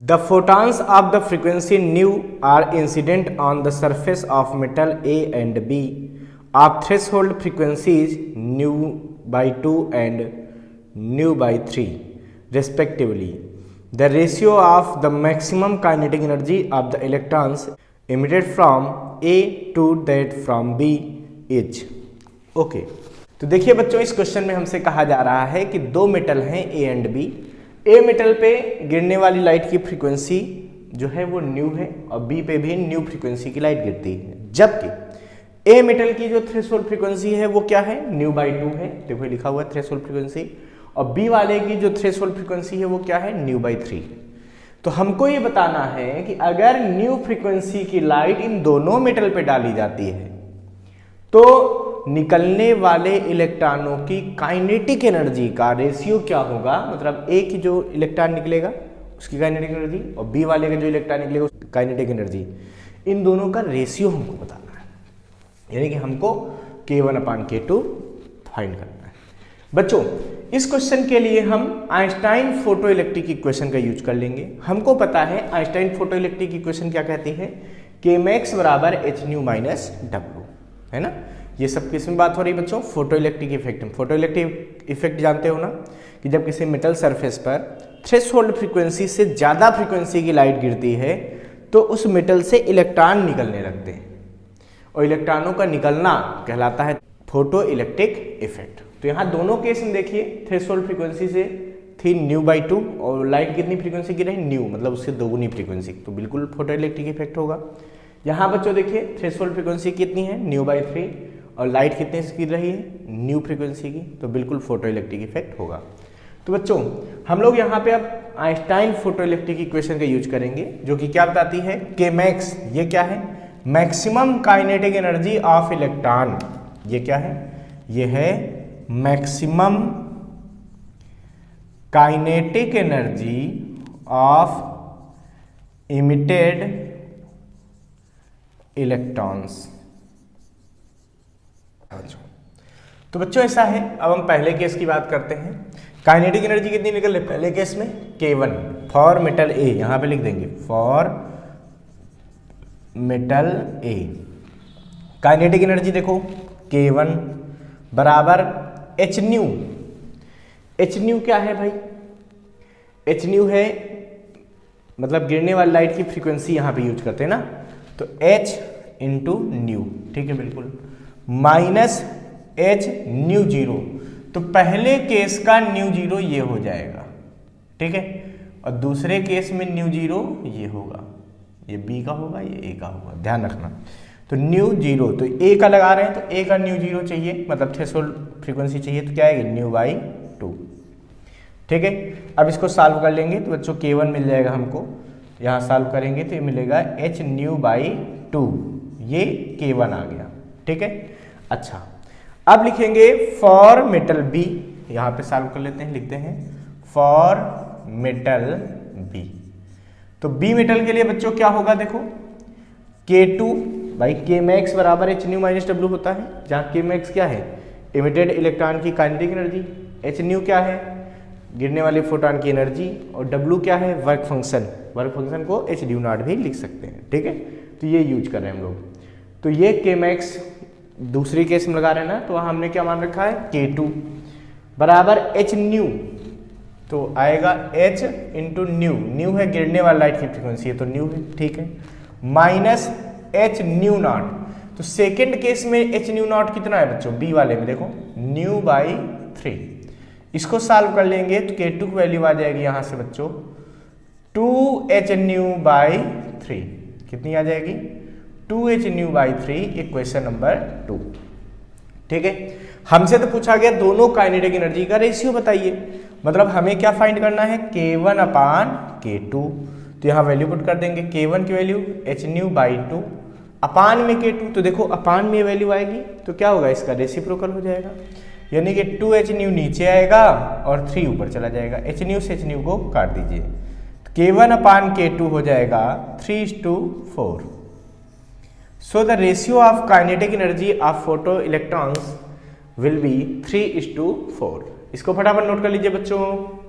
The photons of the frequency nu are incident on the surface of metal A and B of threshold frequencies nu by 2 and nu by 3 respectively. The ratio of the maximum kinetic energy of the electrons emitted from A to that from B is okay. तो देखिए बच्चों, इस question में हमसे कहा जा रहा है कि दो मेटल हैं A and B। A metal पे गिरने वाली लाइट की फ्रीक्वेंसी जो है वो न्यू है और बी पे भी न्यू फ्रीक्वेंसी की लाइट गिरती है, जबकि ए मेटल की जो थ्रेशोल्ड फ्रीक्वेंसी है वो क्या है, न्यू बाई 2 है। देखो लिखा हुआ है थ्रेशोल्ड फ्रीक्वेंसी। और बी वाले की जो थ्रेशोल्ड फ्रीक्वेंसी है वो क्या है, न्यू बाई 3। तो हमको ये बताना है कि अगर न्यू फ्रीक्वेंसी की लाइट इन दोनों मेटल पे डाली जाती है तो निकलने वाले इलेक्ट्रॉनों की काइनेटिक एनर्जी का रेशियो क्या होगा, मतलब ए की जो इलेक्ट्रॉन निकलेगा उसकी काइनेटिक एनर्जी और बी वाले का जो इलेक्ट्रॉन निकलेगा उसकी काइनेटिक एनर्जी, इन दोनों का रेशियो हमको बताना है। यानी कि हमको K1/K2 फाइंड करना है। बच्चों, इस क्वेश्चन के लिए हम आइंस्टाइन फोटो इलेक्ट्रिक इक्वेशन का यूज कर लेंगे। हमको पता है आइंस्टाइन फोटो इलेक्ट्रिक इक्वेशन क्या कहती है, Kmax = hν - W, है ना। ये सब किसमें बात हो रही है बच्चों, फोटो इलेक्ट्रिक इफेक्ट में। फोटो इलेक्ट्रिक इफेक्ट जानते हो ना, कि जब किसी मेटल सरफेस पर थ्रेशोल्ड फ्रीक्वेंसी से ज़्यादा फ्रीक्वेंसी की लाइट गिरती है तो उस मेटल से इलेक्ट्रॉन निकलने लगते हैं और इलेक्ट्रॉनों का निकलना कहलाता है फोटो इलेक्ट्रिक इफेक्ट। तो यहाँ दोनों केस में देखिए थ्रेशोल्ड फ्रीक्वेंसी से थी न्यू बाई 2 और लाइट कितनी फ्रीक्वेंसी की रही, न्यू, मतलब उससे दोगुनी फ्रीक्वेंसी, तो बिल्कुल फोटो इलेक्ट्रिक इफेक्ट होगा। यहाँ बच्चों देखिए थ्रेशोल्ड फ्रीक्वेंसी कितनी है, न्यू बाई 3 और लाइट कितने की रही है, न्यू फ्रीक्वेंसी की, तो बिल्कुल फोटो इलेक्ट्रिक इफेक्ट होगा। तो बच्चों हम लोग यहाँ पे अब आइंस्टाइन फोटो इलेक्ट्रिक इक्वेशन का यूज करेंगे जो कि क्या बताती है, Kmax, ये क्या है, maximum kinetic energy of electron. ये क्या है, ये है maximum kinetic energy of emitted electrons. तो बच्चों ऐसा है, अब हम पहले केस की बात करते हैं। काइनेटिक एनर्जी कितनी निकल रही पहले केस में, K1 फॉर मेटल ए, यहां पे लिख देंगे for metal A. Kinetic energy देखो K1 बराबर hν। hν क्या है भाई, hν है मतलब गिरने वाली लाइट की फ्रीक्वेंसी यहां पे यूज करते हैं ना, तो h इंटू न्यू, ठीक है बिल्कुल, माइनस h ν0। तो पहले केस का ν0 ये हो जाएगा, ठीक है, और दूसरे केस में ν0 ये होगा, ये B का होगा, ये A का होगा, ध्यान रखना। तो ν0 तो A का लगा रहे हैं तो A का ν0 चाहिए, मतलब थ्रेशोल्ड फ्रीक्वेंसी चाहिए, तो क्या आएगी, ν/2, ठीक है। अब इसको सॉल्व कर लेंगे तो बच्चों K1 मिल जाएगा हमको, यहाँ सॉल्व करेंगे तो ये मिलेगा hν/2, ये K1 आ गया, ठीक है। अच्छा, अब लिखेंगे फॉर मेटल बी, यहां पे सॉल्व कर लेते हैं, लिखते हैं फॉर मेटल बी। तो बी मेटल के लिए बच्चों क्या होगा, देखो K2/Kmax = hν - W होता है, जहां Kmax क्या है, इमिटेड इलेक्ट्रॉन की काइनेटिक एनर्जी, hν क्या है, गिरने वाले फोटोन की एनर्जी, और W क्या है, वर्क फंक्शन। वर्क फंक्शन को hν0 भी लिख सकते हैं, ठीक है। तो ये यूज कर रहे हैं हम लोग। तो ये Kmax दूसरी केस में लगा रहे हैं ना, तो हमने क्या मान रखा है, K2 बराबर hν, तो आएगा h इंटू न्यू, न्यू है गिरने वाली लाइट की फ्रीक्वेंसी है तो न्यू है, ठीक है, माइनस hν0। तो सेकेंड केस में hν0 कितना है बच्चों, बी वाले में देखो ν/3। इसको सॉल्व कर लेंगे तो K2 की वैल्यू आ जाएगी यहां से बच्चों 2hν/3, कितनी आ जाएगी, 2hν/3, इक्वेशन नंबर 2, ठीक है। हमसे तो पूछा गया दोनों काइनेटिक एनर्जी का रेशियो बताइए, मतलब हमें क्या फाइंड करना है, K1/K2। तो यहाँ वैल्यू पुट कर देंगे, K1 की वैल्यू hν/2 अपान में K2, तो देखो अपान में वैल्यू आएगी तो क्या होगा, इसका रेसिप्रोकल हो जाएगा, यानी कि 2hν नीचे आएगा और 3 ऊपर चला जाएगा, hν से hν को काट दीजिए, तो K1/K2 हो जाएगा 3:4। So the ratio of kinetic energy of photoelectrons will be 3:4। इसको फटाफट नोट कर लीजिए बच्चों।